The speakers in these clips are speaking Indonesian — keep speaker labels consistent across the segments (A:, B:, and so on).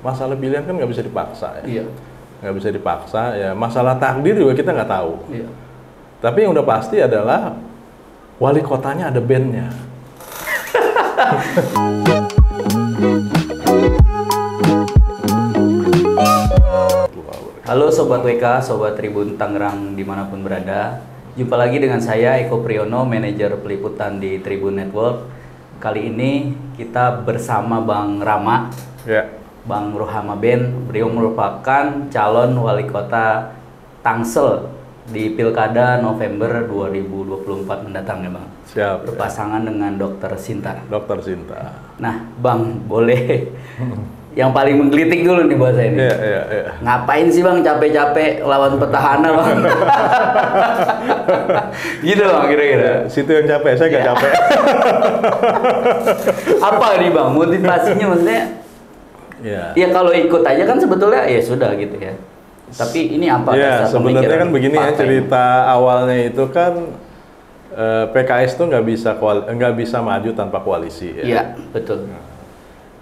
A: masalah pilihan kan nggak bisa dipaksa ya.
B: Iya.
A: Nggak bisa dipaksa ya. Masalah takdir juga kita nggak tahu.
B: Iya.
A: Tapi yang udah pasti adalah wali kotanya ada bandnya.
B: Halo Sobat WK, Sobat Tribun Tangerang dimanapun berada. Jumpa lagi dengan saya Eko Priyono, manajer peliputan di Tribun Network. Kali ini kita bersama Bang Rama, Bang Rohama Ben. Beliau merupakan calon wali kota Tangsel di Pilkada November 2024 mendatang ya Bang.
A: Siap.
B: Berpasangan dengan Dr. Sinta.
A: Dr. Sinta.
B: Nah Bang, boleh yang paling menggelitik dulu nih buat saya ini.
A: Iya.
B: Ngapain sih Bang capek-capek lawan petahana Bang? Gitu Bang kira-kira.
A: Situ yang capek, saya nggak capek.
B: Apa nih Bang motivasinya, maksudnya? Ya kalau ikut aja kan sebetulnya ya sudah gitu ya. Tapi ini apa?
A: Ya sebenarnya kan begini ya, cerita awalnya itu kan PKS tuh nggak bisa maju tanpa koalisi ya.
B: Iya betul.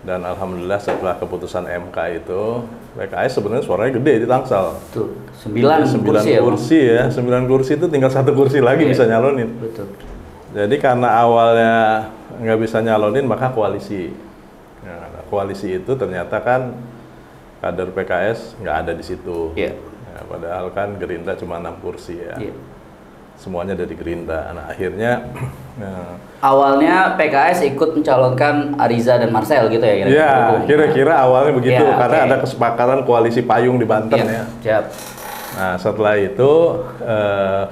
A: Dan alhamdulillah setelah keputusan MK itu PKS sebenarnya suaranya gede di Tangsel.
B: Betul. 9
A: kursi ya. 9 kursi itu tinggal 1 kursi lagi bisa nyalonin.
B: Betul.
A: Jadi karena awalnya nggak bisa nyalonin maka koalisi. Nah, koalisi itu ternyata kan kader PKS nggak ada di situ.
B: Iya.
A: Ya, padahal kan Gerindra cuma 6 kursi ya.
B: Iya.
A: Semuanya dari Gerindra. Nah akhirnya
B: awalnya PKS ikut mencalonkan Ariza dan Marcel gitu ya?
A: Kira-kira awalnya begitu karena ada kesepakatan koalisi payung di Banten ya.
B: Siap.
A: Nah setelah itu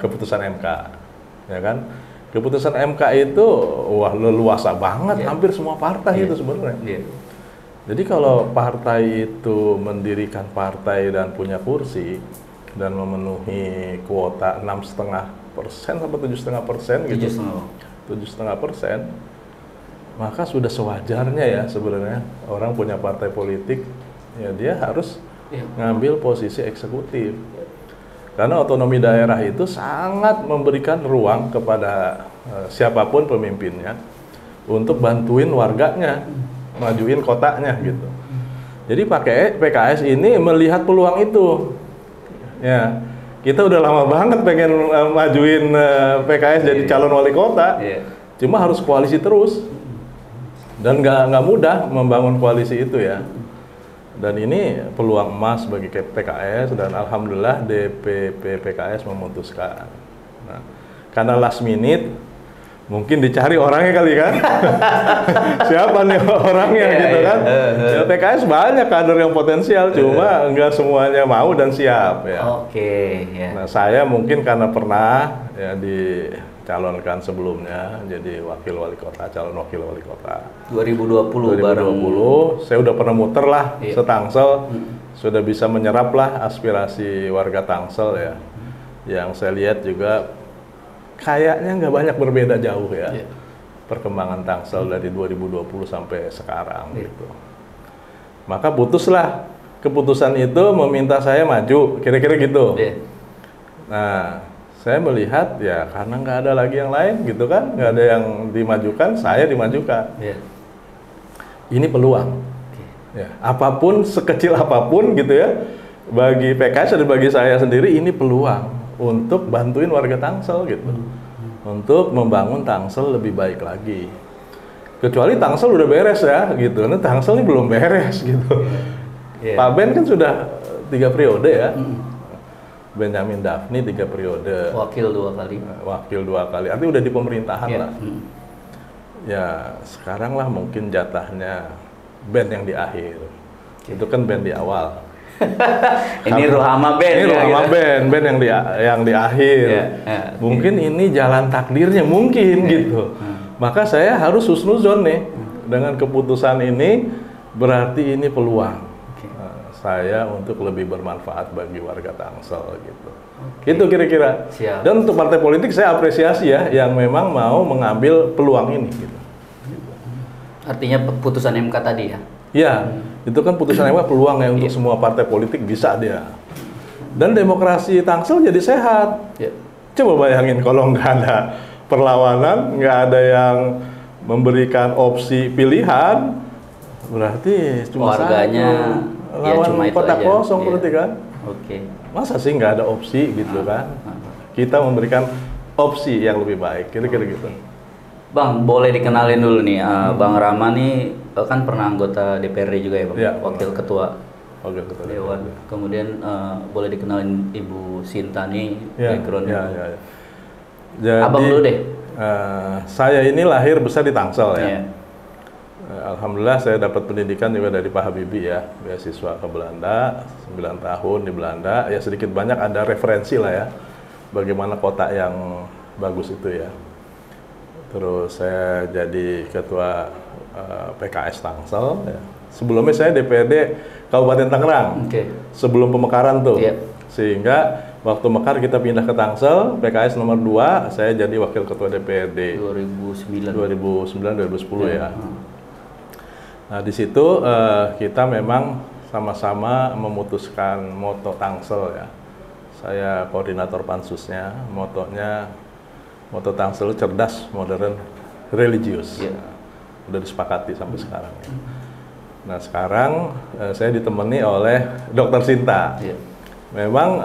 A: keputusan MK, ya kan? Keputusan MK itu wah leluasa banget, hampir semua partai itu sebenarnya. Jadi kalau partai itu mendirikan partai dan punya kursi dan memenuhi kuota 6,5% sampai 7,5% gitu, 7,5%, maka sudah sewajarnya ya sebenarnya orang punya partai politik ya dia harus ngambil posisi eksekutif. Karena otonomi daerah itu sangat memberikan ruang kepada siapapun pemimpinnya untuk bantuin warganya, majuin kotanya gitu. Jadi PKS ini melihat peluang itu. Ya, kita udah lama banget pengen majuin PKS jadi calon wali kota. Cuma harus koalisi terus. Dan nggak mudah membangun koalisi itu ya. Dan ini peluang emas bagi PKS dan alhamdulillah DPP PKS memutuskan. Nah, karena last minute mungkin dicari orangnya kali kan. Siapa nih orangnya gitu kan. Ya, PKS banyak kader yang potensial cuma nggak semuanya mau dan siap ya. Nah, saya mungkin karena pernah ya dicalonkan sebelumnya jadi calon wakil wali kota 2020 saya udah pernah muter lah se-Tangsel, sudah bisa menyerap lah aspirasi warga Tangsel ya. Yang saya lihat juga kayaknya nggak banyak berbeda jauh ya perkembangan Tangsel dari 2020 sampai sekarang gitu. Maka putuslah keputusan itu meminta saya maju kira-kira gitu. Nah saya melihat ya karena nggak ada lagi yang lain gitu kan, nggak ada yang dimajukan, saya dimajukan. Ini peluang. Ya, apapun sekecil apapun gitu ya bagi PKS dan bagi saya sendiri ini peluang untuk bantuin warga Tangsel gitu, untuk membangun Tangsel lebih baik lagi. Kecuali Tangsel udah beres ya gitu, nah Tangsel ini belum beres gitu. Pak Ben kan sudah 3 periode ya, Benyamin Daphni 3 periode,
B: wakil 2 kali,
A: artinya udah di pemerintahan lah. Ya sekarang lah mungkin jatahnya Ben yang di akhir, itu kan Ben di awal.
B: Ini Rohama Ben.
A: Ini Rohama Ben yang di akhir. Mungkin ini jalan takdirnya mungkin gitu. Maka saya harus husnuzon nih dengan keputusan ini, berarti ini peluang saya untuk lebih bermanfaat bagi warga Tangsel gitu. Itu kira-kira. Dan untuk partai politik saya apresiasi ya yang memang mau mengambil peluang ini gitu.
B: Artinya putusan MK tadi ya?
A: Ya, itu kan putusan MK peluang ya untuk semua partai politik bisa dia. Dan demokrasi Tangsel jadi sehat. Coba bayangin kalau nggak ada perlawanan, nggak ada yang memberikan opsi pilihan, berarti cuma
B: warganya
A: lawan
B: cuma itu
A: kotak
B: aja.
A: kosong berarti kan.
B: Oke.
A: Masa sih nggak ada opsi gitu kan? Kita memberikan opsi yang lebih baik, kira-kira gitu.
B: Bang, boleh dikenalin dulu nih, Bang Rama nih kan pernah anggota DPRD juga ya Bang,
A: Ya,
B: wakil ketua
A: Ketua
B: Dewan. Kemudian boleh dikenalin Ibu Sinta nih, backgroundnya.
A: Ya. Jadi,
B: Abang dulu deh.
A: Saya ini lahir besar di Tangsel ya.
B: Iya.
A: Alhamdulillah saya dapat pendidikan juga dari Pak Habibie ya, beasiswa ke Belanda, 9 tahun di Belanda. Ya sedikit banyak ada referensi lah ya, bagaimana kota yang bagus itu ya. Terus saya jadi ketua PKS Tangsel ya. Sebelumnya saya DPRD Kabupaten Tangerang. Sebelum pemekaran tuh. Sehingga waktu mekar kita pindah ke Tangsel, PKS nomor 2, saya jadi wakil ketua DPRD 2009-2010 ya. Nah di situ kita memang sama-sama memutuskan moto Tangsel ya. Saya koordinator pansusnya, moto Tangsel cerdas, modern, religius. Udah disepakati sampai sekarang. Ya. Nah sekarang saya ditemani oleh Dr. Sinta. Memang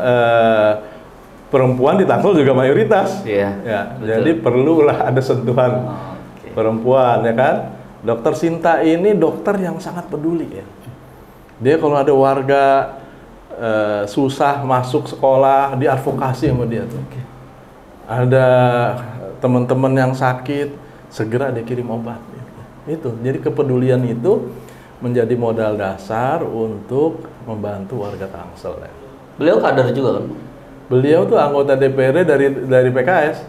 A: perempuan di Tangsel juga mayoritas. Ya, jadi perlulah ada sentuhan perempuan ya kan. Dokter Sinta ini dokter yang sangat peduli ya. Dia kalau ada warga susah masuk sekolah, dia advokasi sama dia tuh. Ada teman-teman yang sakit, segera dia kirim obat. Itu, jadi kepedulian itu menjadi modal dasar untuk membantu warga Tangsel ya.
B: Beliau kader juga kan?
A: Beliau tuh anggota DPRD dari PKS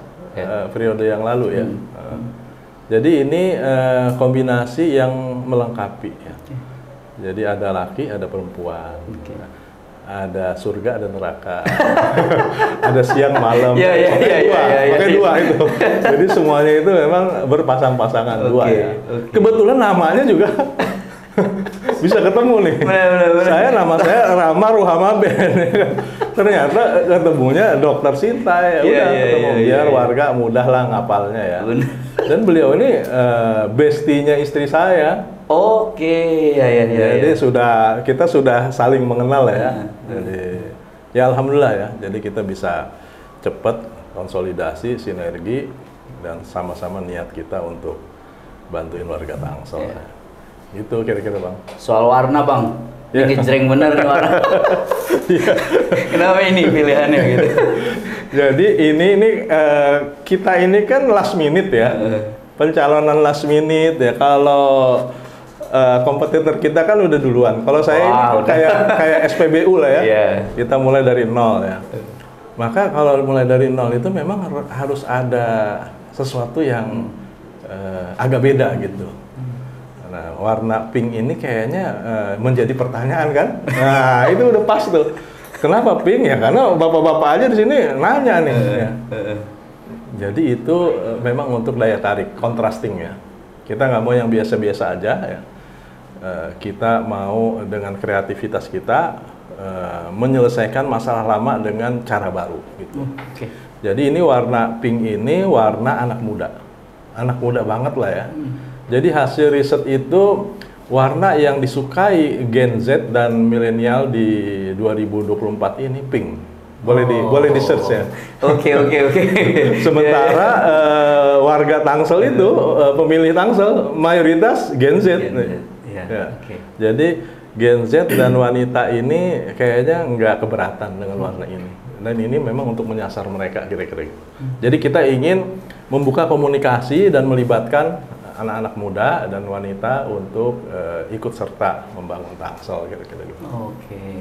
A: periode yang lalu ya. Jadi ini kombinasi yang melengkapi ya. Jadi ada laki, ada perempuan, ada surga, ada neraka, ada siang malam, pakai dua itu. Jadi semuanya itu memang berpasang-pasangan dua ya. Kebetulan namanya juga bisa ketemu nih. Nama saya Rama Ruhama Ben. Ternyata ketemunya Dokter Sinta ya. Udah ketemu biar warga mudah lah ngapalnya ya. Dan beliau ini bestinya istri saya. Jadi kita sudah saling mengenal ya. Jadi ya alhamdulillah ya. Jadi kita bisa cepat konsolidasi, sinergi dan sama-sama niat kita untuk bantuin warga Tangsel. Itu kira-kira Bang.
B: Soal warna Bang, ini gejreng bener nih warna. Kenapa ini pilihannya gitu?
A: Jadi ini kita ini kan last minute ya, pencalonan last minute ya. Kalau kompetitor kita kan udah duluan. Kalau saya kayak SPBU lah ya, kita mulai dari nol ya. Maka kalau mulai dari nol itu memang harus ada sesuatu yang agak beda gitu. Nah, warna pink ini kayaknya menjadi pertanyaan kan? Nah, itu udah pas tuh. Kenapa pink ya? Karena bapak-bapak aja di sini nanya nih. Ya. Jadi itu memang untuk daya tarik, contrasting ya. Kita nggak mau yang biasa-biasa aja ya. Kita mau dengan kreativitas kita menyelesaikan masalah lama dengan cara baru gitu. Jadi ini warna pink ini warna anak muda banget lah ya. Jadi hasil riset itu warna yang disukai Gen Z dan milenial di 2024 ini pink. Boleh di search ya.
B: Oke.
A: Sementara warga Tangsel itu pemilih Tangsel mayoritas Gen Z. Jadi Gen Z dan wanita ini kayaknya nggak keberatan dengan warna ini. Dan ini memang untuk menyasar mereka kira-kira. Jadi kita ingin membuka komunikasi dan melibatkan anak-anak muda dan wanita untuk ikut serta membangun Tangsel kira-kira gitu.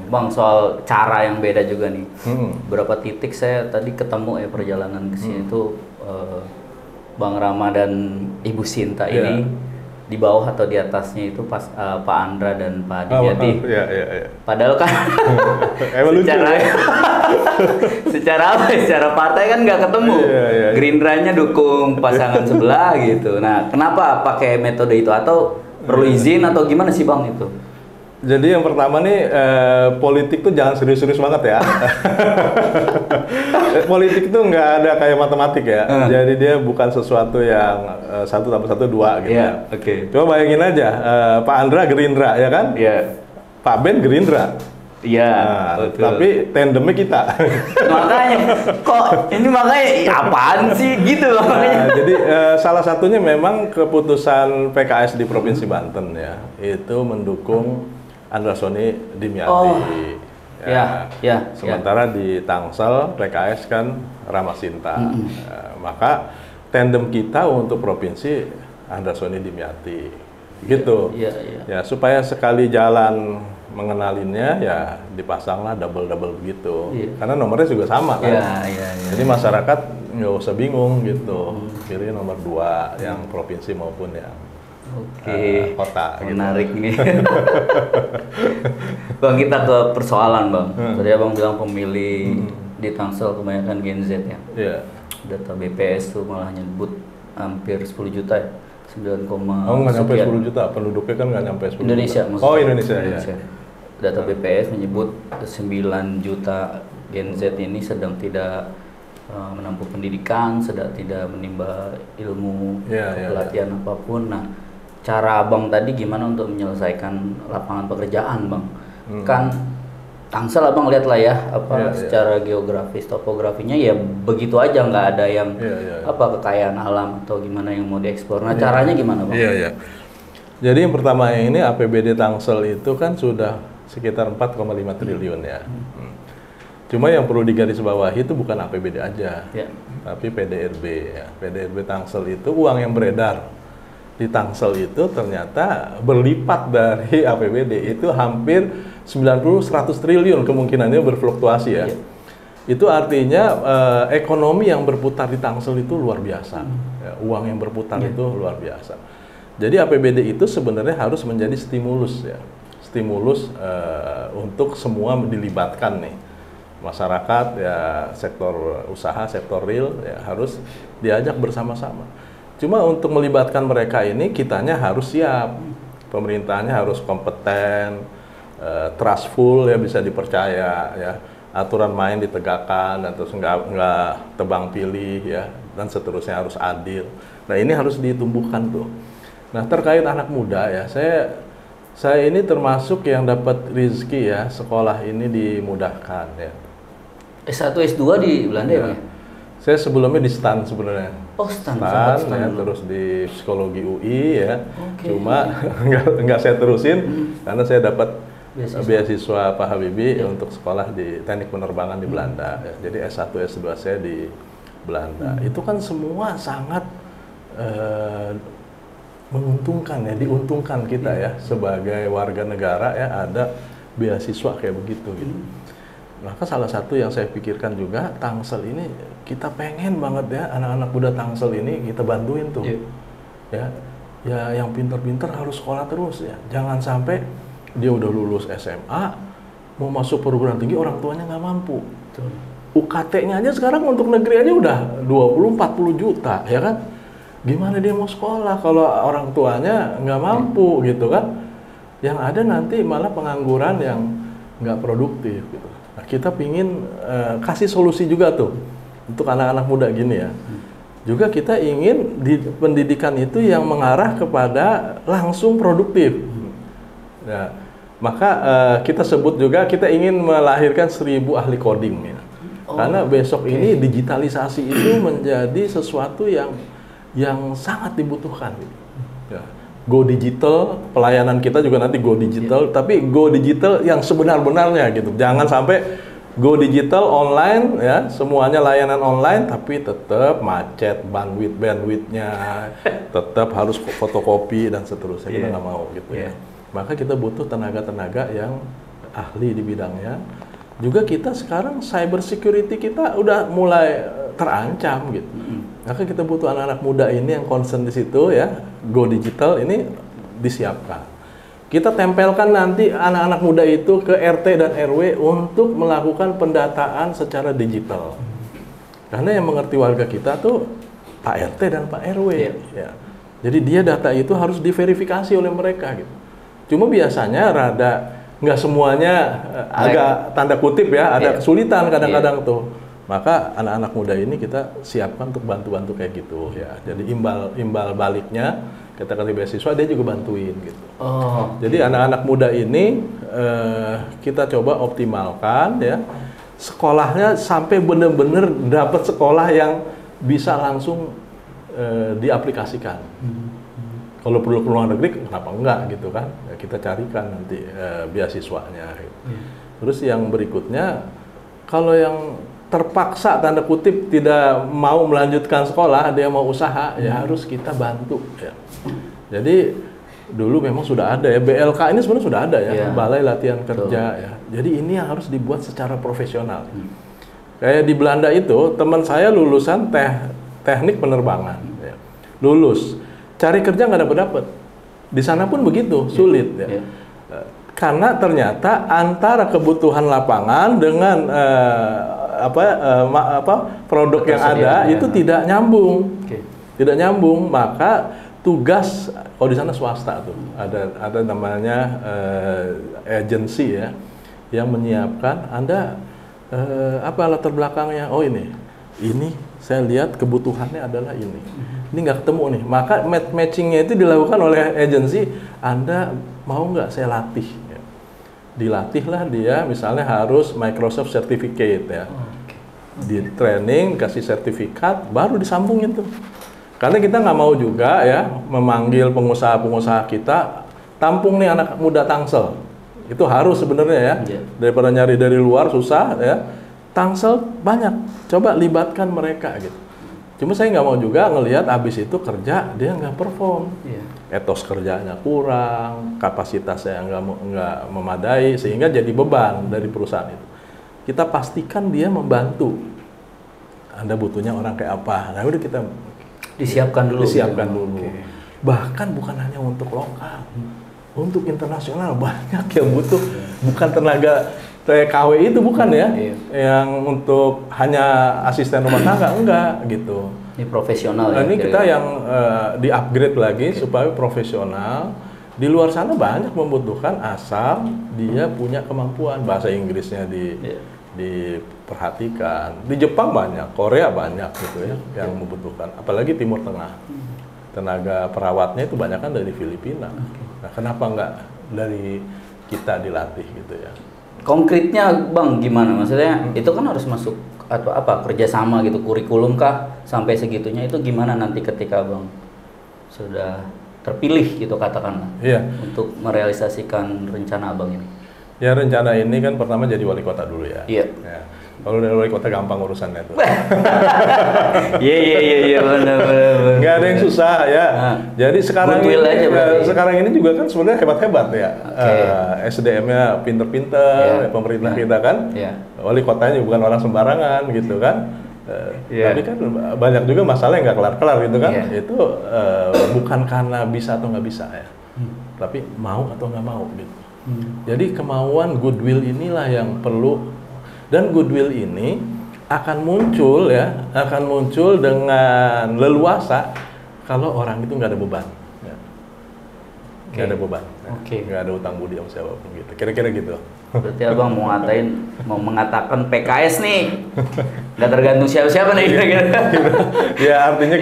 B: Bang, soal cara yang beda juga nih. Berapa titik saya tadi ketemu ya perjalanan ke sini itu Bang Rama dan Ibu Sinta ini di bawah atau di atasnya itu pas Pak Andra dan Pak Dijati. Padahal kan secara partai kan nggak ketemu. Gerindranya dukung pasangan sebelah gitu. Nah, kenapa pakai metode itu atau perlu izin atau gimana sih Bang itu?
A: Jadi yang pertama nih politik tuh jangan serius-serius banget ya. Politik tuh nggak ada kayak matematik ya. Jadi dia bukan sesuatu yang 1+1=2 gitu. Coba bayangin aja Pak Andra Gerindra ya kan? Pak Ben Gerindra.
B: Iya,
A: tapi tandemnya kita.
B: Makanya, kok ini makanya apaan sih gitu loh.
A: Jadi salah satunya memang keputusan PKS di Provinsi Banten ya, itu mendukung Andra Soni Dimyati. Sementara di Tangsel PKS kan Ramasinta. Maka tandem kita untuk provinsi Andra Soni Dimyati. Gitu. Ya, supaya sekali jalan mengenalinnya ya dipasanglah double begitu. Karena nomornya juga sama kan. Jadi masyarakat nggak usah bingung gitu. Pilih nomor 2 yang provinsi maupun yang kota.
B: Menarik
A: gitu.
B: Nih. Bang, kita ke persoalan Bang. Tadi Abang bilang pemilih di Tangsel kebanyakan Gen Z ya. Data BPS tuh malah nyebut hampir 10 juta ya. 9,
A: nggak nyampe 10 juta, penduduknya kan nggak nyampe 10
B: Indonesia,
A: juta.
B: Maksudnya.
A: Indonesia. Ya.
B: Data BPS menyebut 9 juta Gen Z ini sedang tidak menempuh pendidikan, sedang tidak menimba ilmu, pelatihan apapun. Nah, cara Abang tadi gimana untuk menyelesaikan lapangan pekerjaan Bang? Kan Tangsel Abang lihat lah ya, secara geografis, topografinya ya begitu aja, nggak ada yang kekayaan alam atau gimana yang mau dieksplor. Nah, caranya gimana Bang?
A: Jadi yang pertama ini APBD Tangsel itu kan sudah sekitar 4,5 triliun ya. Cuma yang perlu digarisbawahi itu bukan APBD aja, tapi PDRB ya. PDRB Tangsel itu uang yang beredar di Tangsel itu ternyata berlipat dari APBD, itu hampir 90-100 triliun kemungkinannya berfluktuasi ya. Itu artinya ekonomi yang berputar di Tangsel itu luar biasa. Ya, uang yang berputar itu luar biasa. Jadi APBD itu sebenarnya harus menjadi stimulus ya. Stimulus untuk semua dilibatkan nih. Masyarakat ya, sektor usaha, sektor real ya harus diajak bersama-sama. Cuma untuk melibatkan mereka ini kitanya harus siap. Pemerintahnya harus kompeten, trustful ya, bisa dipercaya ya. Aturan main ditegakkan dan terus nggak tebang pilih ya, dan seterusnya harus adil. Nah, ini harus ditumbuhkan tuh. Nah, terkait anak muda ya, saya ini termasuk yang dapat rezeki ya, sekolah ini dimudahkan ya.
B: S1, S2 di Belanda ya?
A: Saya sebelumnya di STAN sebenarnya.
B: STAN
A: ya, terus di psikologi UI ya. Cuma nggak saya terusin karena saya dapat beasiswa Pak Habibie untuk sekolah di teknik penerbangan di Belanda. Ya. Jadi S1, S2 saya di Belanda. Itu kan semua sangat menguntungkan ya, diuntungkan kita ya sebagai warga negara ya, ada beasiswa kayak begitu gitu. Maka salah satu yang saya pikirkan juga, Tangsel ini kita pengen banget ya anak-anak muda Tangsel ini kita bantuin tuh. Ya yang pinter-pinter harus sekolah terus ya. Jangan sampai dia udah lulus SMA mau masuk perguruan tinggi orang tuanya nggak mampu. UKT-nya aja sekarang untuk negeri aja udah 20-40 juta ya kan. Gimana dia mau sekolah kalau orang tuanya nggak mampu gitu kan? Yang ada nanti malah pengangguran yang nggak produktif gitu. Nah, kita pingin kasih solusi juga tuh untuk anak-anak muda gini ya. Juga kita ingin di pendidikan itu yang mengarah kepada langsung produktif. Ya, maka kita sebut juga kita ingin melahirkan 1000 ahli coding ya. Karena besok ini digitalisasi itu menjadi sesuatu yang sangat dibutuhkan. Ya. Go digital, pelayanan kita juga nanti go digital, tapi go digital yang sebenar-benarnya gitu. Jangan sampai go digital online ya, semuanya layanan online tapi tetap macet, bandwidth-nya, tetap harus fotokopi dan seterusnya. Kita nggak mau gitu ya. Maka kita butuh tenaga-tenaga yang ahli di bidangnya. Juga kita sekarang cyber security kita udah mulai terancam gitu. Maka kita butuh anak-anak muda ini yang concern di situ ya, go digital ini disiapkan. Kita tempelkan nanti anak-anak muda itu ke RT dan RW untuk melakukan pendataan secara digital. Karena yang mengerti warga kita tuh Pak RT dan Pak RW. Ya. Jadi dia data itu harus diverifikasi oleh mereka gitu. Cuma biasanya nggak semuanya agak tanda kutip ya, ada kesulitan kadang-kadang tuh. Maka anak-anak muda ini kita siapkan untuk bantu-bantu kayak gitu ya. Jadi imbal baliknya kita kasih beasiswa, dia juga bantuin gitu.
B: Oh.
A: Jadi anak-anak muda ini kita coba optimalkan ya, sekolahnya sampai benar-benar dapat sekolah yang bisa langsung diaplikasikan. Kalau perlu ke luar negeri, kenapa enggak gitu kan? Ya, kita carikan nanti beasiswanya. Gitu. Terus yang berikutnya, kalau yang terpaksa tanda kutip tidak mau melanjutkan sekolah, dia mau usaha, ya harus kita bantu. Ya. Jadi dulu memang sudah ada ya, BLK ini sebenarnya sudah ada ya, Balai Latihan Kerja ya. Jadi ini yang harus dibuat secara profesional. Kayak di Belanda itu, teman saya lulusan teknik penerbangan, ya. Lulus, cari kerja nggak dapat. Di sana pun begitu, sulit ya. Karena ternyata antara kebutuhan lapangan dengan produk yang ada itu tidak nyambung, tidak nyambung. Maka tugas, kalau di sana swasta tuh ada namanya agensi ya, yang menyiapkan Anda apa latar belakangnya. Oh ini saya lihat kebutuhannya adalah ini nggak ketemu nih, maka matchingnya itu dilakukan oleh agensi. Anda mau nggak saya latih? Dilatihlah dia, misalnya harus Microsoft Certificate ya, di training kasih sertifikat, baru disambungin tuh. Karena kita nggak mau juga ya memanggil pengusaha-pengusaha kita, tampung nih anak muda Tangsel, itu harus sebenarnya ya, daripada nyari dari luar susah ya. Tangsel banyak, coba libatkan mereka gitu. Cuma saya nggak mau juga ngelihat abis itu kerja dia nggak perform, etos kerjanya kurang, kapasitasnya nggak memadai, sehingga jadi beban dari perusahaan itu. Kita pastikan dia membantu. Anda butuhnya orang kayak apa? Nah udah kita
B: disiapkan dulu.
A: Bahkan bukan hanya untuk lokal, untuk internasional banyak yang butuh, bukan tenaga TKW itu bukan ya, yang untuk hanya asisten rumah tangga, enggak gitu.
B: Ini profesional ya.
A: Ini kita yang di-upgrade lagi supaya profesional. Di luar sana banyak membutuhkan asal dia punya kemampuan, bahasa Inggrisnya diperhatikan. Di Jepang banyak, Korea banyak gitu ya yang membutuhkan, apalagi Timur Tengah. Tenaga perawatnya itu banyak kan dari Filipina. Nah, kenapa enggak dari kita dilatih gitu ya?
B: Konkretnya Bang gimana? Maksudnya itu kan harus masuk atau apa kerjasama gitu, kurikulum kah sampai segitunya, itu gimana nanti ketika Bang sudah terpilih gitu katakanlah untuk merealisasikan rencana Abang ini?
A: Ya rencana ini kan pertama jadi wali kota dulu ya.
B: Ya.
A: Kalau dari wali kota gampang urusannya tuh.
B: Iya benar.
A: Nggak ada yang susah ya. Jadi sekarang ini juga kan sebenarnya hebat-hebat ya. SDM-nya pinter-pinter, pemerintah kita kan. Wali kotanya bukan orang sembarangan gitu kan. Tapi kan banyak juga masalah yang nggak kelar-kelar gitu kan. Itu bukan karena bisa atau nggak bisa ya. Tapi mau atau nggak mau gitu. Jadi kemauan, goodwill inilah yang perlu. Dan goodwill ini akan muncul dengan leluasa kalau orang itu nggak ada beban, nggak ada beban, nggak ada utang budi sama siapapun gitu. Kira-kira gitu.
B: Berarti Abang mau mengatakan PKS nih nggak tergantung siapa-siapa nih kira-kira.
A: Ya artinya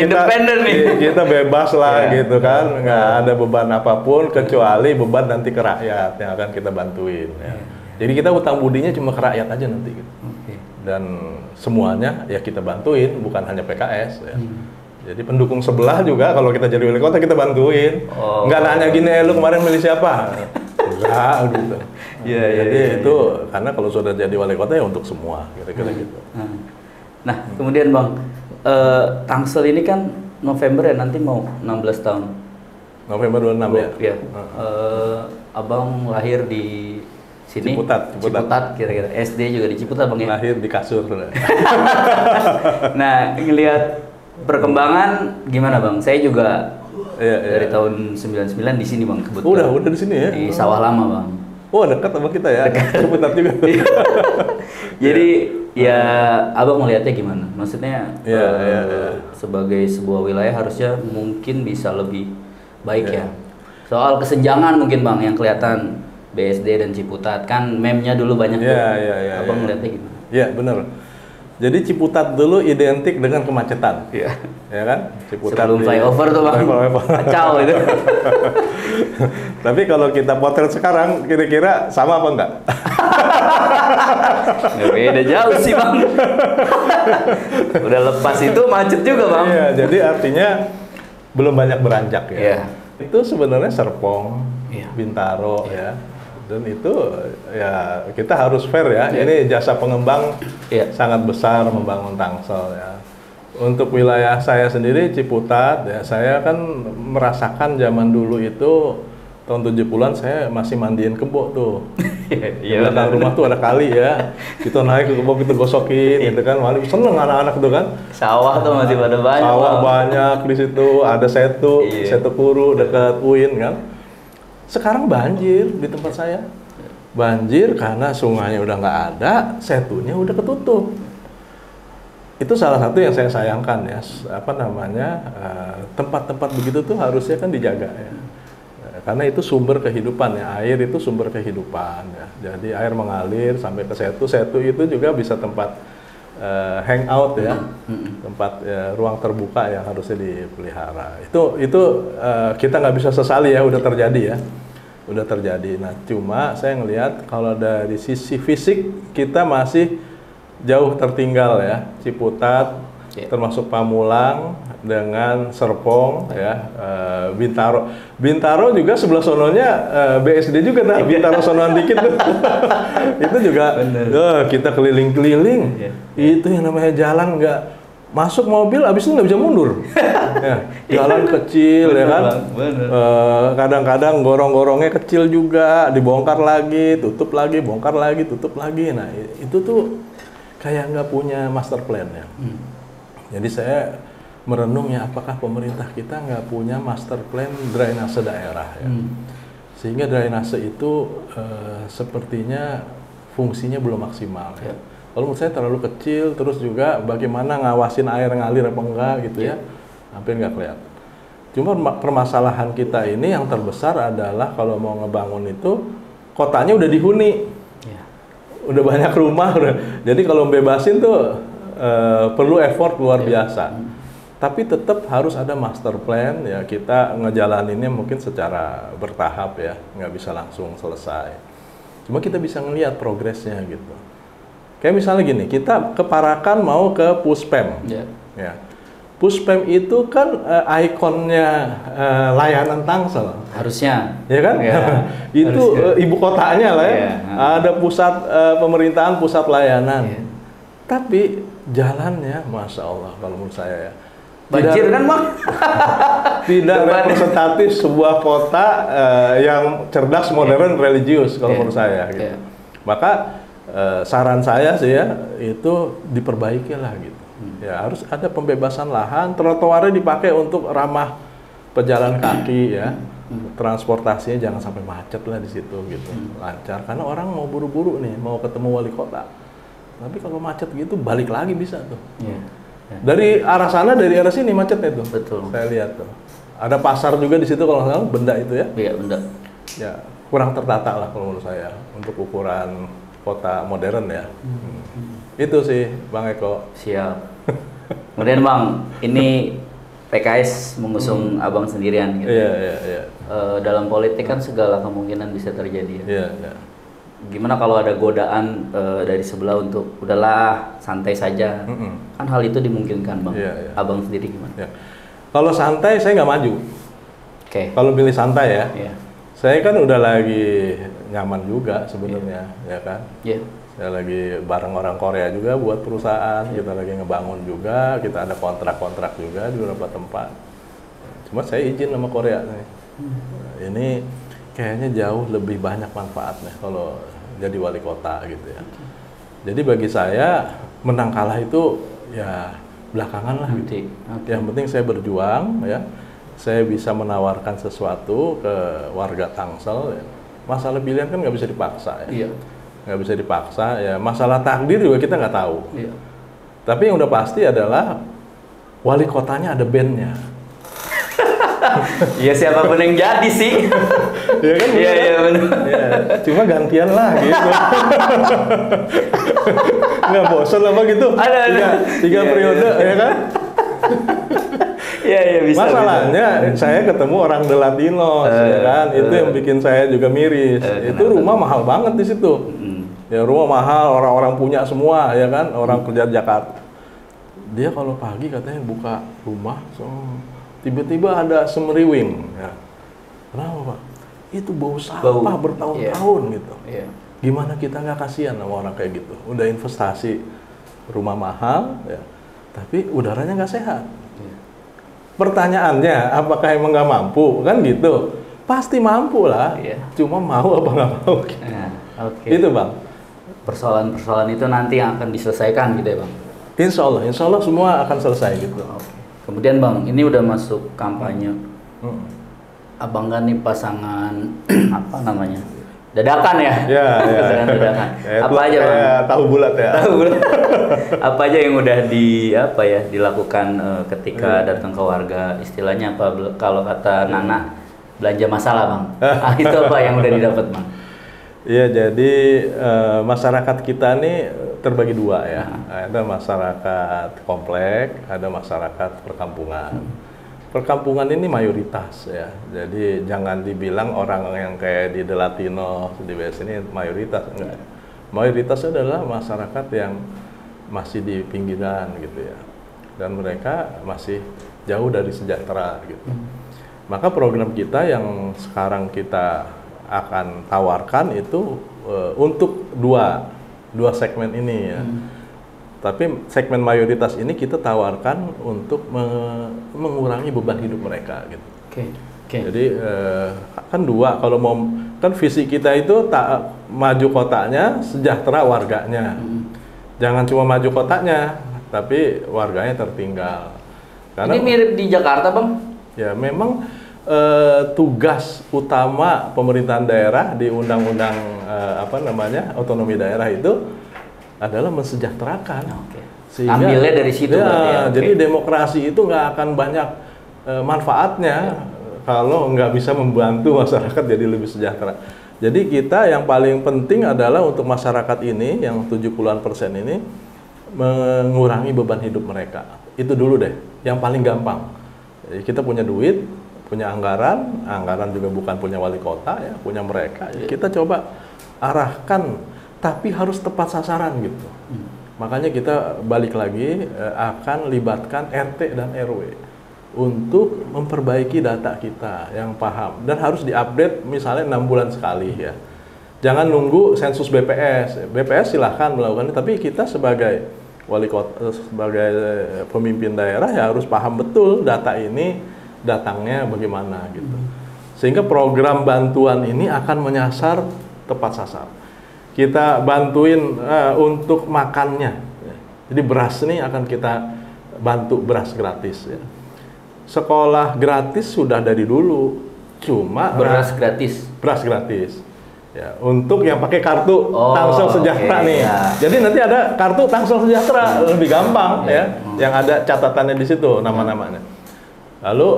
A: kita bebas lah gitu kan, nggak ada beban apapun kecuali beban nanti ke rakyat yang akan kita bantuin. Ya. Jadi kita utang budinya cuma ke rakyat aja nanti gitu. Dan semuanya ya kita bantuin, bukan hanya PKS ya. Jadi pendukung sebelah juga kalau kita jadi wali kota kita bantuin. Nggak nanya gini, lu kemarin milih siapa? Enggak gitu. Jadi itu karena kalau sudah jadi wali kota ya untuk semua, kira-kira gitu.
B: Nah, kemudian Bang, Tangsel ini kan November ya, nanti mau 16 tahun.
A: November 26 ya?
B: Iya. Abang lahir di sini, Ciputat kira-kira. SD juga di Ciputat Bang ya?
A: Lahir di kasur.
B: Nah, ngelihat perkembangan gimana Bang? Saya juga dari tahun 99 di sini Bang kebetulan.
A: Udah di sini ya?
B: Di Sawah Lama Bang.
A: Oh dekat sama kita ya? Ciputat juga.
B: Jadi ya Abang melihatnya gimana? Maksudnya sebagai sebuah wilayah harusnya mungkin bisa lebih baik ya. Soal kesenjangan mungkin Bang yang kelihatan BSD dan Ciputat kan meme-nya dulu banyak tuh. Abang melihatnya gimana?
A: Iya benar. Jadi Ciputat dulu identik dengan kemacetan.
B: Iya.
A: Ya kan? Ciputat
B: sebelum flyover tuh Bang. Kacau itu.
A: Tapi kalau kita potret sekarang, kira-kira sama apa enggak?
B: Nggak beda jauh sih Bang. Udah lepas itu macet juga Bang.
A: Iya, jadi artinya belum banyak beranjak ya.
B: Iya.
A: Itu sebenarnya Serpong,
B: Iya.
A: Bintaro ya. Dan itu ya kita harus fair ya. Ini jasa pengembang sangat besar membangun Tangsel ya. Untuk wilayah saya sendiri Ciputat ya, saya kan di zaman dulu itu tahun 70-an saya masih mandiin kebo tuh. Di belakang rumah tuh ada kali ya. Kita naik ke kebo kita gosokin gitu kan. Wali seneng anak-anak tuh kan.
B: Sawah tuh masih pada banyak.
A: Sawah banyak di situ, ada setu, setu Kuru dekat UIN kan. Sekarang banjir di tempat saya. Banjir karena sungainya udah nggak ada, setunya udah ketutup. Itu salah satu yang saya sayangkan ya, tempat-tempat begitu tuh harusnya kan dijaga ya. Karena itu sumber kehidupan ya, air itu sumber kehidupan ya. Jadi air mengalir sampai ke setu, setu itu juga bisa tempat hangout ya, tempat ruang terbuka yang harusnya dipelihara. Itu kita nggak bisa sesali ya, udah terjadi ya. Udah terjadi. Nah, cuma saya ngelihat kalau dari sisi fisik kita masih jauh tertinggal ya. Ciputat, termasuk Pamulang dengan Serpong ya, Bintaro. Bintaro juga sebelah sononya BSD juga nah, Bintaro sonoan dikit tuh. Itu juga kita keliling-keliling. Itu yang namanya jalan nggak masuk mobil, abis itu nggak bisa mundur. Ya, jalan kecil ya kan. Kadang-kadang gorong-gorongnya kecil juga, dibongkar lagi, tutup lagi, bongkar lagi, tutup lagi. Nah itu tuh kayak nggak punya master plan ya. Jadi saya merenung ya, apakah pemerintah kita nggak punya master plan drainase daerah ya. Sehingga drainase itu sepertinya fungsinya belum maksimal ya. Kalau menurut saya terlalu kecil, terus juga bagaimana ngawasin air ngalir apa enggak gitu ya, hampir nggak kelihatan. Cuma permasalahan kita ini yang terbesar adalah kalau mau ngebangun itu, kotanya udah dihuni, udah banyak rumah, jadi kalau bebasin tuh perlu effort luar biasa. Tapi tetap harus ada master plan ya, kita ngejalaninnya mungkin secara bertahap ya, nggak bisa langsung selesai. Cuma kita bisa ngelihat progresnya gitu. Kayak misalnya gini, kita ke Parakan mau ke Puspem. Ya. Puspem itu kan ikonnya layanan Tangsel.
B: Harusnya.
A: Ya kan? Itu ibu kotanya lah ya. Ada pusat pemerintahan, pusat layanan. Tapi jalannya, Masya Allah kalau menurut saya ya.
B: Banjir kan Bang?
A: Tidak representatif sebuah kota yang cerdas, modern, religius kalau menurut saya. Gitu. Maka saran saya sih ya, itu diperbaiki lah gitu. Ya harus ada pembebasan lahan, trotoarnya dipakai untuk ramah pejalan kaki ya. Transportasinya jangan sampai macet lah di situ gitu, lancar. Karena orang mau buru-buru nih, mau ketemu wali kota. Tapi kalau macet gitu balik lagi bisa tuh. Dari arah sana, dari arah sini macetnya tuh.
B: Betul.
A: Saya lihat tuh. Ada pasar juga di situ kalau nggak salah, benda itu ya.
B: Iya, benda.
A: Ya kurang tertata lah kalau menurut saya untuk ukuran kota modern ya. Itu sih Bang Eko.
B: Siap. Kemudian Bang, ini PKS mengusung Abang sendirian gitu.
A: Iya.
B: Dalam politik kan segala kemungkinan bisa terjadi ya.
A: Iya.
B: Gimana kalau ada godaan dari sebelah untuk udahlah santai saja? Kan hal itu dimungkinkan Bang.
A: Iya.
B: Abang sendiri gimana?
A: Ya. Kalau santai saya nggak maju.
B: Oke.
A: Kalau pilih santai ya.
B: Iya.
A: Saya kan udah lagi nyaman juga sebenarnya, ya kan?
B: Iya.
A: Saya lagi bareng orang Korea juga buat perusahaan, kita lagi ngebangun juga, kita ada kontrak-kontrak juga di beberapa tempat. Cuma saya izin sama Korea nih. Ini kayaknya jauh lebih banyak manfaatnya kalau jadi wali kota gitu ya. Jadi bagi saya menang kalah itu ya belakangan lah gitu. Yang penting saya berjuang ya. Saya bisa menawarkan sesuatu ke warga Tangsel. Ya. Masalah pilihan kan nggak bisa dipaksa ya. Nggak bisa dipaksa ya. Masalah takdir juga kita nggak tahu. Tapi yang udah pasti adalah wali kotanya ada bandnya.
B: Ya siapapun yang jadi sih.
A: Ya kan? Iya benar. Ya, cuma gantian lah gitu. Nggak bosan apa gitu? Tiga periode ya kan?
B: Iya bisa.
A: Masalahnya saya ketemu orang De Latinos, ya kan? Itu yang bikin saya juga miris. Itu rumah mahal banget di situ. Ya rumah mahal, orang-orang punya semua, ya kan? Orang kerja di Jakarta. Dia kalau pagi katanya buka rumah, tiba-tiba ada semeriwing. Ya. Kenapa Pak? Itu bau sampah bertahun-tahun gitu. Gimana kita nggak kasihan sama orang kayak gitu? Udah investasi rumah mahal, ya, tapi udaranya nggak sehat. Pertanyaannya, apakah emang nggak mampu? Kan gitu. Pasti mampu lah. Cuma mau apa nggak mau? Gitu. Itu Bang.
B: Persoalan-persoalan itu nanti yang akan diselesaikan gitu ya Bang? Insya
A: Allah semua akan selesai gitu.
B: Kemudian Bang, ini udah masuk kampanye. Abang kan nih pasangan apa namanya? Dadakan ya?
A: Iya.
B: Dadakan. Apa aja Bang?
A: Tahu bulat ya.
B: Tahu bulat. Apa aja yang udah dilakukan ketika datang ke warga? Istilahnya apa? Kalau kata Nana, belanja masalah Bang. Itu apa yang udah didapat Bang?
A: Iya, jadi masyarakat kita nih terbagi dua ya. Ada masyarakat komplek, ada masyarakat perkampungan. Perkampungan ini mayoritas ya. Jadi jangan dibilang orang yang kayak di De Latino, di BS ini mayoritas, enggak. Mayoritas adalah masyarakat yang masih di pinggiran gitu ya. Dan mereka masih jauh dari sejahtera gitu. Maka program kita yang sekarang kita akan tawarkan itu untuk dua segmen ini ya. Tapi segmen mayoritas ini kita tawarkan untuk mengurangi beban hidup mereka gitu. Jadi kan dua, kalau mau kan visi kita itu maju kotanya, sejahtera warganya. Jangan cuma maju kotanya, tapi warganya tertinggal.
B: Karena ini mirip di Jakarta Bang?
A: Ya memang tugas utama pemerintahan daerah di undang-undang otonomi daerah itu adalah mensejahterakan.
B: Sehingga, ambilnya dari situ
A: ya. Jadi demokrasi itu nggak akan banyak manfaatnya kalau nggak bisa membantu masyarakat jadi lebih sejahtera. Jadi kita yang paling penting adalah untuk masyarakat ini yang 70% ini mengurangi beban hidup mereka. Itu dulu deh, yang paling gampang. Jadi kita punya duit, punya anggaran juga bukan punya wali kota ya, punya mereka. Kita coba arahkan, tapi harus tepat sasaran gitu. Makanya kita balik lagi akan libatkan RT dan RW untuk memperbaiki data kita yang paham, dan harus diupdate misalnya 6 bulan sekali ya. Jangan nunggu sensus BPS. BPS silahkan melakukan, tapi kita sebagai wali kota, sebagai pemimpin daerah ya harus paham betul data ini datangnya bagaimana gitu. Sehingga program bantuan ini akan menyasar tepat sasar. Kita bantuin untuk makannya. Jadi beras ini akan kita bantu beras gratis ya. Sekolah gratis sudah dari dulu, cuma
B: beras gratis.
A: Beras gratis. Ya, untuk yang pakai kartu Tangsel Sejahtera nih. Ya. Jadi nanti ada kartu Tangsel Sejahtera, lebih gampang ya. Yang ada catatannya di situ nama-namanya. Lalu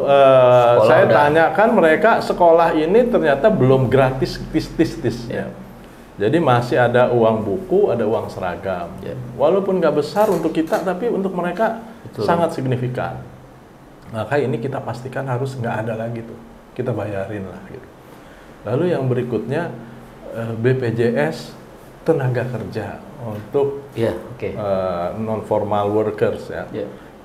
A: saya tanyakan mereka, sekolah ini ternyata belum gratis tis ya. Jadi masih ada uang buku, ada uang seragam. Walaupun nggak besar untuk kita, tapi untuk mereka sangat signifikan. Maka ini kita pastikan harus nggak ada lagi tuh, kita bayarin lah gitu. Lalu yang berikutnya BPJS tenaga kerja untuk non formal workers ya.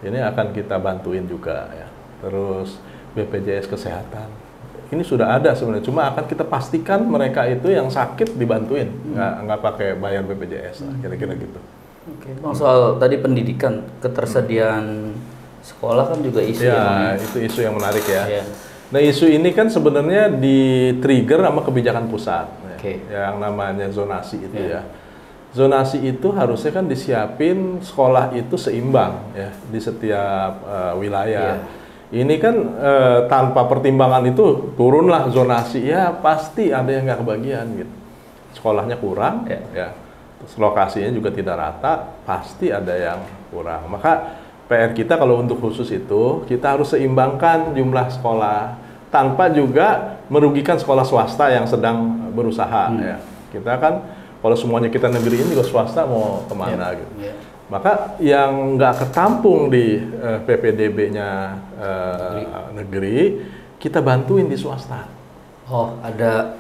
A: Ini akan kita bantuin juga ya. Terus BPJS kesehatan ini sudah ada sebenarnya, cuma akan kita pastikan mereka itu yang sakit dibantuin, nggak pakai bayar BPJS lah, kira-kira gitu.
B: Bang, soal tadi pendidikan, ketersediaan sekolah kan juga isu
A: ya, itu isu yang menarik ya. Nah isu ini kan sebenarnya di-trigger sama kebijakan pusat, yang namanya zonasi itu ya. Zonasi itu harusnya kan disiapin sekolah itu seimbang ya di setiap wilayah. Ini kan tanpa pertimbangan itu turunlah zonasi, ya pasti ada yang nggak kebagian gitu. Sekolahnya kurang, ya. Terus lokasinya juga tidak rata, pasti ada yang kurang. Maka PR kita kalau untuk khusus itu, kita harus seimbangkan jumlah sekolah tanpa juga merugikan sekolah swasta yang sedang berusaha. Ya. Kita kan Kalau semuanya kita negeriin juga swasta mau kemana gitu. Maka yang nggak ketampung di PPDB-nya negeri, kita bantuin di swasta.
B: Oh, ada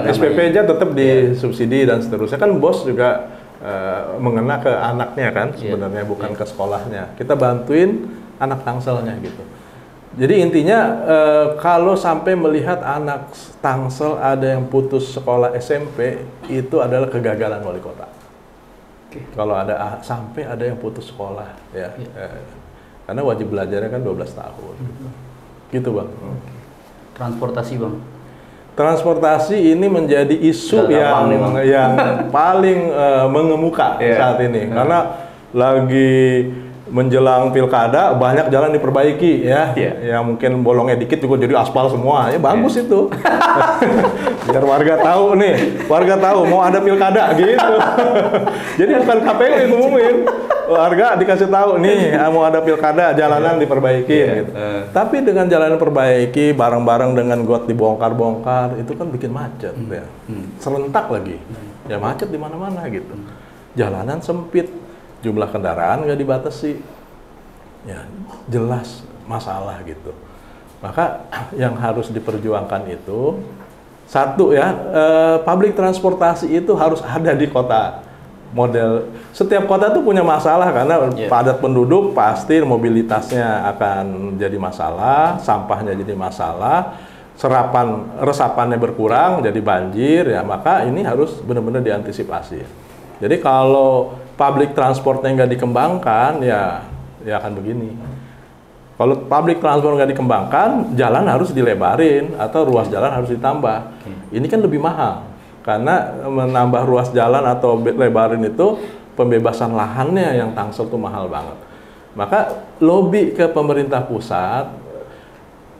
A: SPP-nya tetap disubsidi dan seterusnya. Kan bos juga mengena ke anaknya kan sebenarnya, bukan ke sekolahnya. Kita bantuin anak Tangselnya gitu. Jadi intinya kalau sampai melihat anak Tangsel ada yang putus sekolah SMP, itu adalah kegagalan wali kota. Kalau ada sampai ada yang putus sekolah ya. Karena wajib belajarnya kan 12 tahun. Gitu Bang.
B: Transportasi Bang.
A: Transportasi ini menjadi isu yang paling mengemuka saat ini. Karena lagi menjelang pilkada banyak jalan diperbaiki ya, yang mungkin bolongnya dikit juga jadi aspal semua, ya bagus itu. Biar warga tahu mau ada pilkada gitu. Jadi bukan KPU yang ngumumin, warga dikasih tahu nih mau ada pilkada, jalanan diperbaiki. Gitu. Tapi dengan jalanan perbaiki bareng-bareng dengan got dibongkar-bongkar itu kan bikin macet ya, serentak lagi, ya macet di mana-mana gitu. Jalanan sempit. Jumlah kendaraan nggak dibatasi, ya jelas masalah gitu. Maka yang harus diperjuangkan itu satu ya, public transportasi itu harus ada di kota. Model setiap kota tuh punya masalah karena padat penduduk pasti mobilitasnya akan jadi masalah, sampahnya jadi masalah, resapannya berkurang jadi banjir ya. Maka ini harus benar-benar diantisipasi. Jadi kalau public transportnya nggak dikembangkan, ya akan begini. Kalau public transport nggak dikembangkan, jalan harus dilebarin atau ruas jalan harus ditambah. Ini kan lebih mahal, karena menambah ruas jalan atau lebarin itu pembebasan lahannya yang Tangsel tuh mahal banget. Maka lobby ke pemerintah pusat.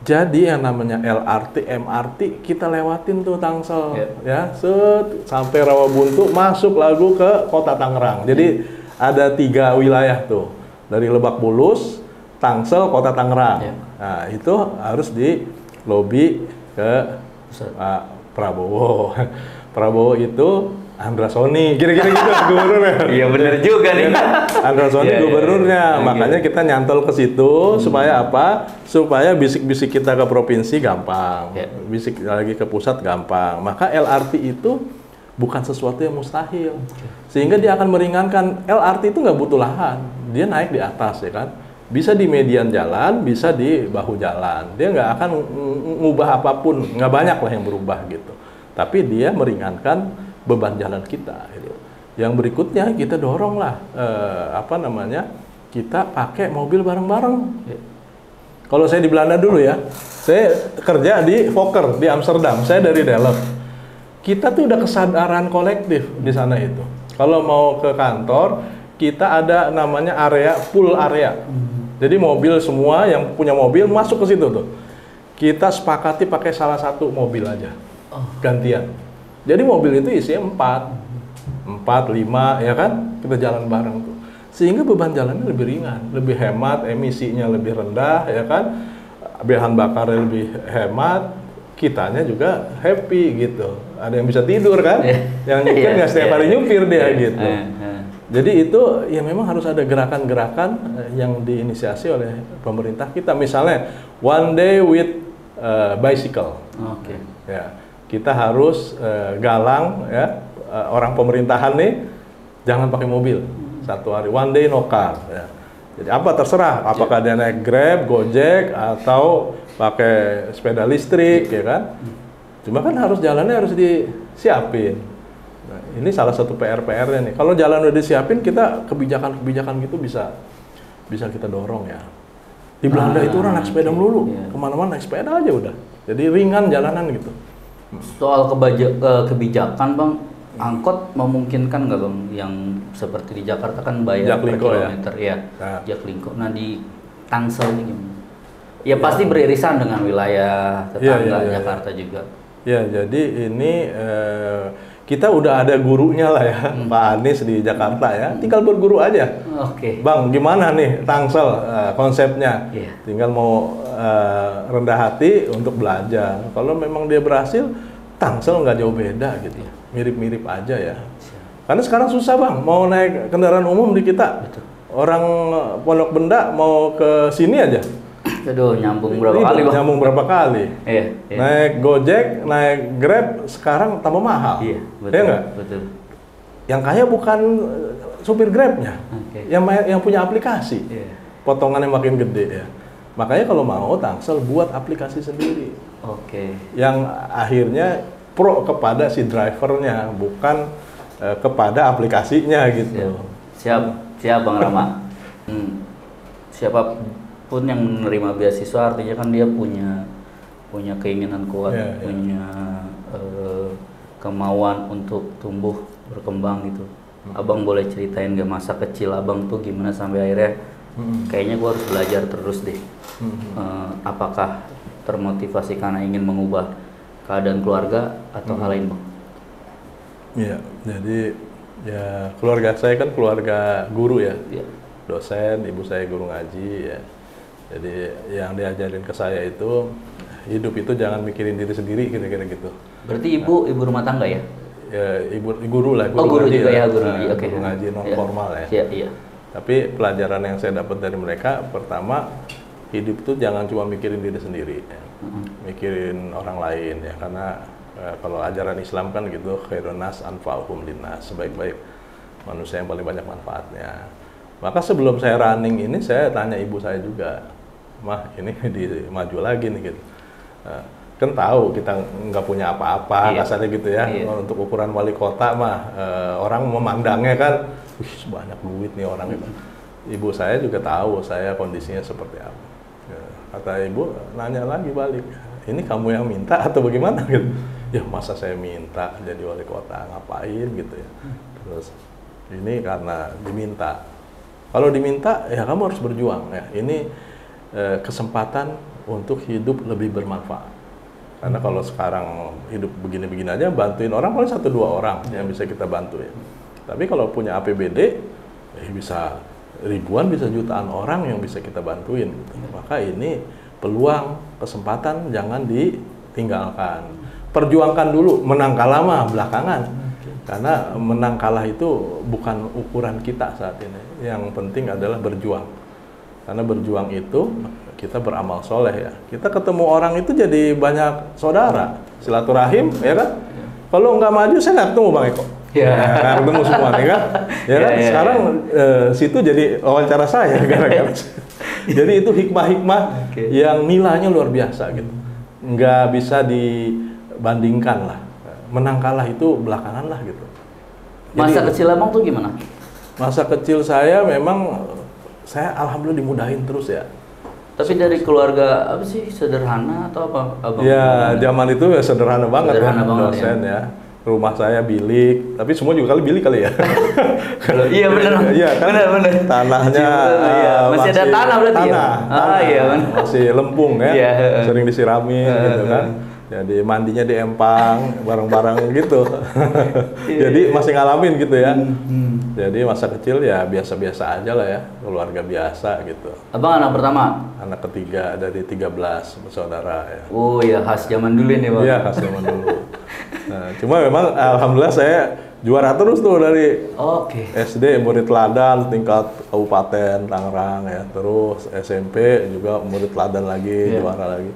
A: Jadi yang namanya LRT, MRT kita lewatin tuh Tangsel, ya, sampai Rawabuntu masuk lagu ke kota Tangerang. Jadi ada 3 wilayah tuh, dari Lebak Bulus, Tangsel, kota Tangerang. Nah itu harus di lobby ke Prabowo. Prabowo itu Andra Soni, kira-kira gitu gubernurnya.
B: Iya bener juga nih.
A: Andra Soni gubernurnya, makanya kita nyantol ke situ supaya apa? Supaya bisik-bisik kita ke provinsi gampang, bisik lagi ke pusat gampang. Maka LRT itu bukan sesuatu yang mustahil, sehingga dia akan meringankan. LRT itu nggak butuh lahan, dia naik di atas ya kan. Bisa di median jalan, bisa di bahu jalan. Dia nggak akan ngubah apapun, nggak banyak lah yang berubah gitu. Tapi dia meringankan beban jalan kita. Gitu. Yang berikutnya kita dorong lah, kita pakai mobil bareng-bareng. Kalau saya di Belanda dulu ya, saya kerja di Fokker di Amsterdam. Saya dari Delft. Kita tuh udah kesadaran kolektif di sana itu. Kalau mau ke kantor, kita ada namanya area pool area. Jadi mobil semua yang punya mobil masuk ke situ tuh. Kita sepakati pakai salah satu mobil aja, gantian. Jadi mobil itu isinya 4, 5 ya kan, kita jalan bareng tuh. Sehingga beban jalannya lebih ringan, lebih hemat, emisinya lebih rendah ya kan, bahan bakarnya lebih hemat, kitanya juga happy gitu. Ada yang bisa tidur kan, yang nyetir nggak setiap hari nyupir dia gitu. Jadi itu ya memang harus ada gerakan-gerakan yang diinisiasi oleh pemerintah kita. Misalnya one day with bicycle. Ya. Kita harus galang ya, orang pemerintahan nih jangan pakai mobil 1 hari, one day no car ya. Jadi apa terserah, apakah dia naik Grab, Gojek atau pakai sepeda listrik ya kan. Cuma kan jalannya harus disiapin. Nah, ini salah satu PR-nya nih. Kalau jalan udah disiapin, kita kebijakan gitu bisa kita dorong ya. Di Belanda itu orang naik sepeda melulu, kemana-mana naik sepeda aja udah. Jadi ringan jalanan gitu.
B: Soal kebijakan Bang, angkot memungkinkan nggak Bang? Yang seperti di Jakarta kan bayar per kilometer ya, Jaklingko. Nah di Tangsel ini gimana? Ya pasti beririsan dengan wilayah tetangga Jakarta juga.
A: Ya jadi ini kita udah ada gurunya lah ya, Pak Anies di Jakarta ya, tinggal berguru aja. Bang gimana nih Tangsel konsepnya? Tinggal mau rendah hati untuk belajar. Kalau memang dia berhasil, Tangsel nggak jauh beda gitu, mirip-mirip aja ya. Karena sekarang susah bang, mau naik kendaraan umum di kita.
B: Betul.
A: Orang Pondok Benda mau ke sini aja.
B: Aduh, nyambung berapa kali bang?
A: Nyambung berapa kali?
B: Iya.
A: Naik Gojek, naik Grab, sekarang tambah mahal.
B: Iya, betul.
A: Ya nggak?
B: Betul.
A: Yang kaya bukan supir Grabnya, yang punya aplikasi.
B: Iya.
A: Potongannya makin gede ya. Makanya kalau mau Tangsel buat aplikasi sendiri.
B: Oke.
A: Yang akhirnya pro kepada si drivernya, bukan kepada aplikasinya gitu.
B: Siap Bang Rama. Siapapun yang menerima beasiswa artinya kan dia punya keinginan kuat, punya kemauan untuk tumbuh berkembang gitu. Abang boleh ceritain gak masa kecil abang tuh gimana sampai akhirnya kayaknya gua harus belajar terus deh. Apakah termotivasi karena ingin mengubah keadaan keluarga atau hal lain bang?
A: Iya, jadi ya keluarga saya kan keluarga guru ya, dosen, ibu saya guru ngaji ya. Jadi yang diajarin ke saya itu hidup itu jangan mikirin diri sendiri kira-kira gitu.
B: Berarti ibu rumah tangga ya?
A: Ya guru lah,
B: guru ngaji juga ya,
A: guru ngaji. Oke. Guru ngaji non formal ya.
B: Iya.
A: Tapi pelajaran yang saya dapat dari mereka pertama hidup itu jangan cuma mikirin diri sendiri, ya. Mikirin orang lain ya karena kalau ajaran Islam kan gitu, khairun nas anfa'uhum linnas, sebaik-baik manusia yang paling banyak manfaatnya. Maka sebelum saya running ini saya tanya ibu saya juga, mah ini maju lagi nih gitu. Kan tahu kita nggak punya apa-apa, kasarnya gitu ya. Untuk ukuran wali kota mah orang memandangnya kan, wih banyak duit nih orang itu. Ibu saya juga tahu saya kondisinya seperti apa. Kata ibu nanya lagi balik, ini kamu yang minta atau bagaimana gitu? Ya masa saya minta jadi wali kota, ngapain gitu ya. Terus ini karena diminta. Kalau diminta ya kamu harus berjuang ya. Ini kesempatan untuk hidup lebih bermanfaat. Karena kalau sekarang hidup begini-begini aja, bantuin orang paling 1-2 orang yang bisa kita bantu ya. Tapi kalau punya APBD, bisa ribuan, bisa jutaan orang yang bisa kita bantuin. Maka ini peluang, kesempatan jangan ditinggalkan. Perjuangkan dulu, menang kalah mah belakangan. Karena menang kalah itu bukan ukuran kita saat ini. Yang penting adalah berjuang. Karena berjuang itu kita beramal soleh ya. Kita ketemu orang itu jadi banyak saudara, silaturahim ya kan. Kalau nggak maju saya nggak ketemu Bang Eko. Nggak ketemu semua ya kan. Ya kan. Sekarang situ jadi wawancara saya gara-gara. Jadi itu hikmah-hikmah yang nilainya luar biasa gitu. Nggak bisa dibandingkan lah. Menang kalah itu belakangan lah gitu.
B: Masa kecil abang tuh gimana?
A: Masa kecil saya memang saya alhamdulillah dimudahin terus ya.
B: Tapi dari keluarga apa sih, sederhana atau apa abang?
A: Ya zaman itu ya sederhana banget
B: sederhana
A: kan,
B: banget,
A: dosen ya. Rumah saya bilik, tapi semua juga bilik kali ya.
B: Iya benar.
A: Iya kan.
B: Benar.
A: Tanahnya
B: masih ada tanah berarti
A: tanah,
B: ya. Iya benar.
A: Masih lempung ya. Sering disiramin gitu kan. Jadi mandinya di empang, bareng-bareng gitu. Jadi masih ngalamin gitu ya. Jadi masa kecil ya biasa-biasa aja lah ya, keluarga biasa gitu.
B: Abang anak pertama?
A: Anak ketiga dari 13 bersaudara ya.
B: Oh iya, khas zaman dulu ini Bang.
A: Iya, khas zaman dulu. Nah, cuma memang alhamdulillah saya juara terus tuh dari SD murid teladan tingkat kabupaten Tangerang ya. Terus SMP juga murid teladan lagi, juara lagi.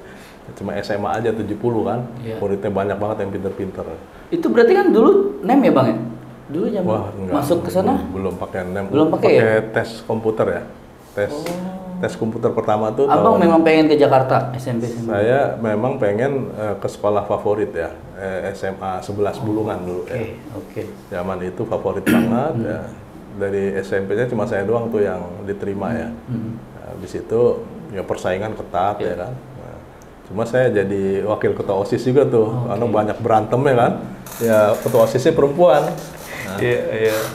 A: Cuma SMA aja 70 kan, muridnya banyak banget yang pinter-pinter.
B: Itu berarti kan dulu NEM ya Bang ya? Dulu masuk ke sana?
A: Belum pakai NEM,
B: belum pakai
A: tes komputer ya. Tes komputer pertama tuh.
B: Abang memang pengen ke Jakarta SMP?
A: Saya memang pengen ke sekolah favorit ya, SMA 11 Bulungan dulu ya. Zaman itu favorit banget ya. Dari SMP-nya cuma saya doang tuh yang diterima ya. Habis itu ya persaingan ketat ya kan. Cuma saya jadi wakil ketua OSIS juga tuh, karena banyak berantem ya kan. Ya ketua OSISnya perempuan. Nah,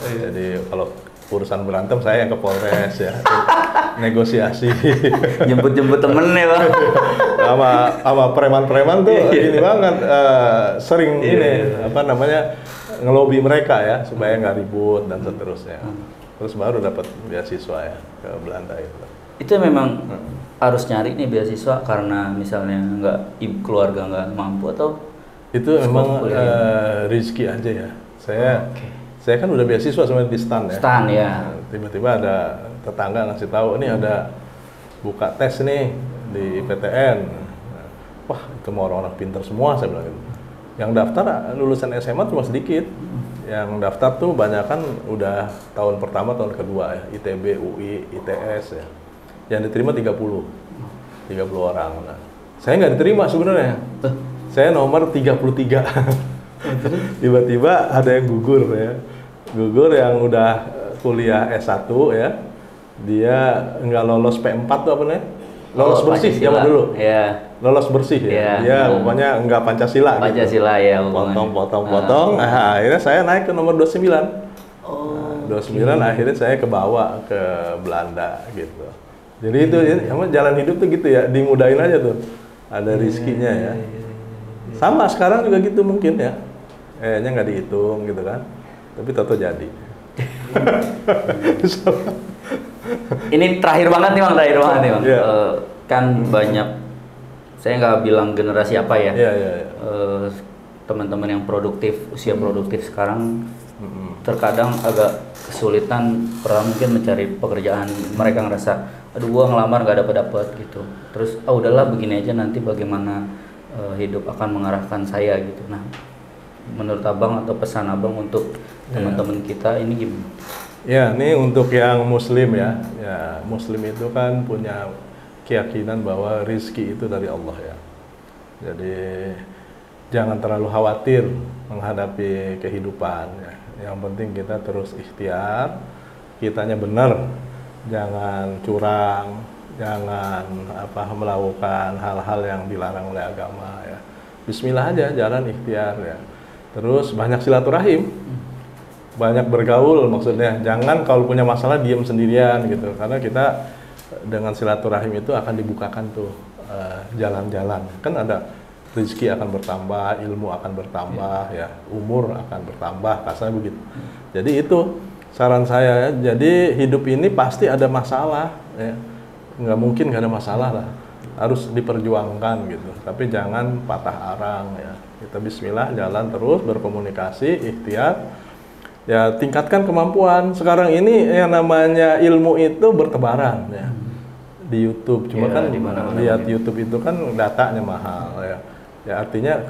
A: jadi kalau urusan berantem saya yang ke Polres ya, negosiasi.
B: Jemput-jemput temen ya Bang.
A: sama preman-preman tuh ini banget, sering ngelobi mereka ya supaya nggak ribut dan seterusnya. Terus baru dapat beasiswa ya ke Belanda itu.
B: Itu memang harus nyari nih beasiswa karena misalnya keluarga nggak mampu atau
A: itu memang rezeki aja ya. Saya kan udah beasiswa sebenarnya di STAN ya.
B: STAN ya.
A: Nah, tiba-tiba ada tetangga ngasih tahu, ini ada buka tes nih di PTN. Wah, itu mau orang-orang pintar semua, saya bilang gitu. Yang daftar lulusan SMA cuma sedikit. Yang daftar tuh banyak kan udah tahun pertama, tahun kedua ya, ITB, UI, ITS ya. Yang diterima 30 orang. Nah, saya nggak diterima sebenarnya. Saya nomor 33. Tiba-tiba ada yang gugur ya. Gugur yang udah kuliah S1 ya. Dia nggak lolos P4 tuh apa namanya? Lolos bersih zaman dulu.
B: Ya.
A: Lolos bersih ya. Dia pokoknya nggak Pancasila gitu.
B: Pancasila ya.
A: Potong. Nah, akhirnya saya naik ke nomor 29. Nah, 29 akhirnya saya kebawa ke Belanda gitu. Jadi itu emang jalan hidup tuh gitu ya, dimudahin aja tuh. Ada rizkinya ya. Sama sekarang juga gitu mungkin ya. Kayaknya nggak dihitung gitu kan. Tapi toto jadi.
B: Ini terakhir banget nih Bang, Bang.
A: Yeah.
B: Kan banyak, saya nggak bilang generasi apa ya.
A: Yeah.
B: Teman-teman yang produktif, usia produktif sekarang terkadang agak kesulitan mungkin mencari pekerjaan. Mereka ngerasa, aduh gua ngelamar nggak dapet gitu. Terus udahlah begini aja, nanti bagaimana hidup akan mengarahkan saya gitu. Nah, menurut Abang atau pesan Abang untuk teman-teman kita ini gimana?
A: Ya, ini untuk yang Muslim ya. Ya, Muslim itu kan punya keyakinan bahwa rizki itu dari Allah ya. Jadi jangan terlalu khawatir menghadapi kehidupan ya. Yang penting kita terus ikhtiar, kitanya benar, jangan curang, jangan melakukan hal-hal yang dilarang oleh agama ya. Bismillah aja, jalan ikhtiar ya. Terus banyak silaturahim, banyak bergaul maksudnya. Jangan kalau punya masalah diam sendirian gitu, karena kita dengan silaturahim itu akan dibukakan tuh jalan-jalan. Kan ada rezeki akan bertambah, ilmu akan bertambah ya, umur akan bertambah, kasarnya begitu. Jadi itu saran saya ya. Jadi hidup ini pasti ada masalah ya. Nggak mungkin nggak ada masalah lah. Harus diperjuangkan gitu. Tapi jangan patah arang ya. Kita bismillah, jalan terus, berkomunikasi, ikhtiar. Ya, tingkatkan kemampuan. Sekarang ini yang namanya ilmu itu bertebaran ya. Di YouTube, cuma kan lihat YouTube itu kan datanya mahal ya. Ya artinya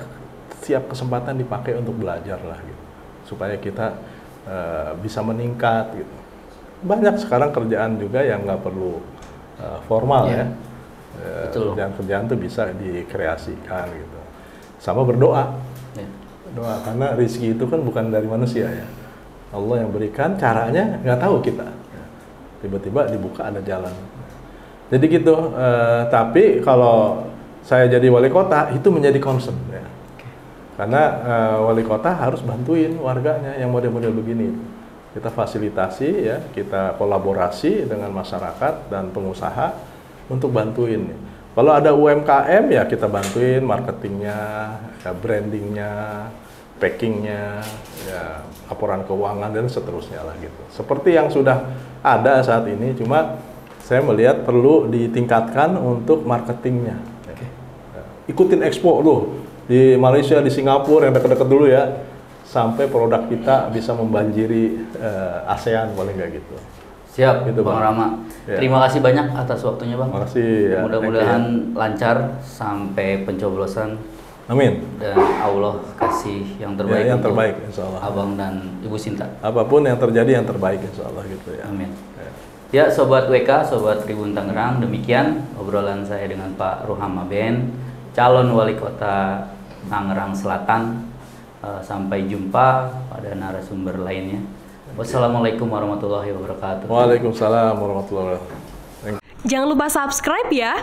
A: siap kesempatan dipakai untuk belajar lah gitu. Supaya kita bisa meningkat gitu. Banyak sekarang kerjaan juga yang nggak perlu formal ya. Kerjaan-kerjaan tuh bisa dikreasikan gitu. Sama berdoa. Doa, karena rezeki itu kan bukan dari manusia ya. Allah yang berikan, caranya nggak tahu kita. Tiba-tiba dibuka ada jalan. Jadi gitu. Tapi kalau saya jadi wali kota itu menjadi concern ya. Karena wali kota harus bantuin warganya yang model-model begini. Kita fasilitasi ya, kita kolaborasi dengan masyarakat dan pengusaha untuk bantuin. Kalau ada UMKM ya kita bantuin marketingnya, ya brandingnya, packingnya, ya laporan keuangan dan seterusnya lah gitu. Seperti yang sudah ada saat ini, cuma saya melihat perlu ditingkatkan untuk marketingnya. Ya. Ikutin expo loh di Malaysia, di Singapura yang dekat-dekat dulu ya, sampai produk kita bisa membanjiri ASEAN paling nggak gitu.
B: Siap, gitu, Bang Rama. Ya. Terima kasih banyak atas waktunya, Bang.
A: Terima kasih. Ya,
B: mudah-mudahan lancar sampai pencoblosan.
A: Amin.
B: Dan Allah kasih yang terbaik,
A: ya, yang terbaik insya Allah.
B: Abang dan Ibu Sinta.
A: Apapun yang terjadi yang terbaik insya Allah gitu ya.
B: Amin. Ya, Sobat WK, Sobat Tribun Tangerang, demikian obrolan saya dengan Pak Ruham Aben, calon wali kota Tangerang Selatan. Sampai jumpa pada narasumber lainnya. Wassalamualaikum warahmatullahi wabarakatuh.
A: Waalaikumsalam warahmatullahi wabarakatuh.
C: Jangan lupa subscribe ya.